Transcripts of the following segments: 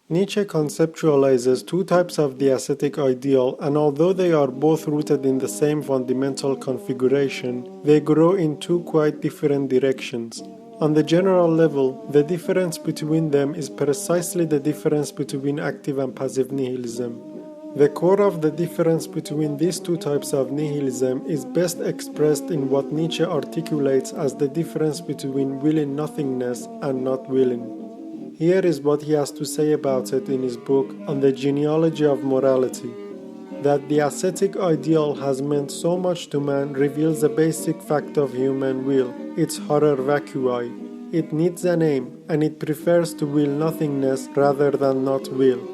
Nietzsche conceptualizes two types of the ascetic ideal, and although they are both rooted in the same fundamental configuration, they grow in two quite different directions. On the general level, the difference between them is precisely the difference between active and passive nihilism. The core of the difference between these two types of nihilism is best expressed in what Nietzsche articulates as the difference between willing nothingness and not willing. Here is what he has to say about it in his book On the Genealogy of Morality. That the ascetic ideal has meant so much to man reveals a basic fact of human will, its horror vacui. It needs a name, and it prefers to will nothingness rather than not will.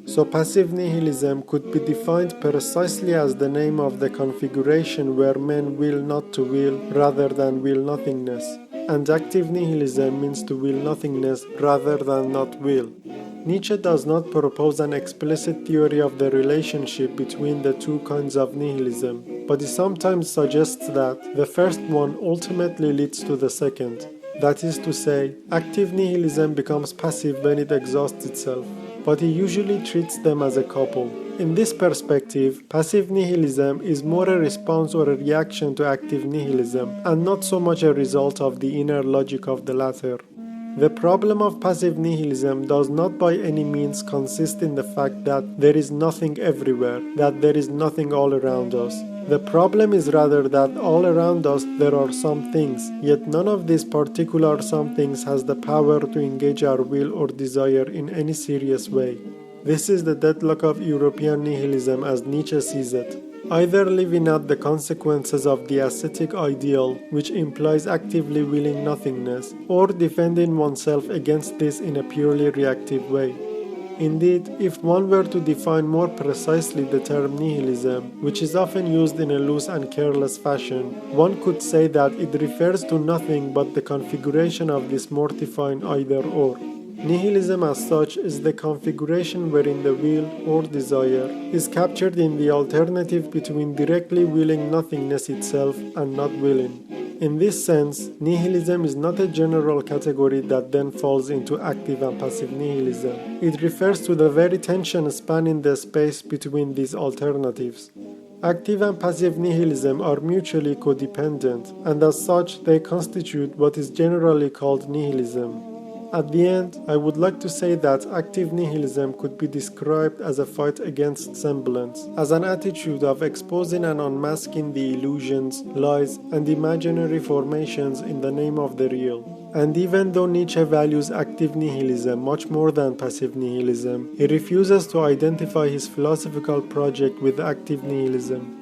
So passive nihilism could be defined precisely as the name of the configuration where men will not to will rather than will nothingness. And active nihilism means to will nothingness rather than not will. Nietzsche does not propose an explicit theory of the relationship between the two kinds of nihilism, but he sometimes suggests that the first one ultimately leads to the second. That is to say, active nihilism becomes passive when it exhausts itself, but he usually treats them as a couple. In this perspective, passive nihilism is more a response or a reaction to active nihilism, and not so much a result of the inner logic of the latter. The problem of passive nihilism does not by any means consist in the fact that there is nothing everywhere, that there is nothing all around us. The problem is rather that all around us there are some things, yet none of these particular some things has the power to engage our will or desire in any serious way. This is the deadlock of European nihilism as Nietzsche sees it. Either living out the consequences of the ascetic ideal, which implies actively willing nothingness, or defending oneself against this in a purely reactive way. Indeed, if one were to define more precisely the term nihilism, which is often used in a loose and careless fashion, one could say that it refers to nothing but the configuration of this mortifying either-or. Nihilism as such is the configuration wherein the will or desire is captured in the alternative between directly willing nothingness itself and not willing. In this sense, nihilism is not a general category that then falls into active and passive nihilism. It refers to the very tension spanning the space between these alternatives. Active and passive nihilism are mutually codependent, and as such they constitute what is generally called nihilism. At the end, I would like to say that active nihilism could be described as a fight against semblance, as an attitude of exposing and unmasking the illusions, lies, and imaginary formations in the name of the real. And even though Nietzsche values active nihilism much more than passive nihilism, he refuses to identify his philosophical project with active nihilism.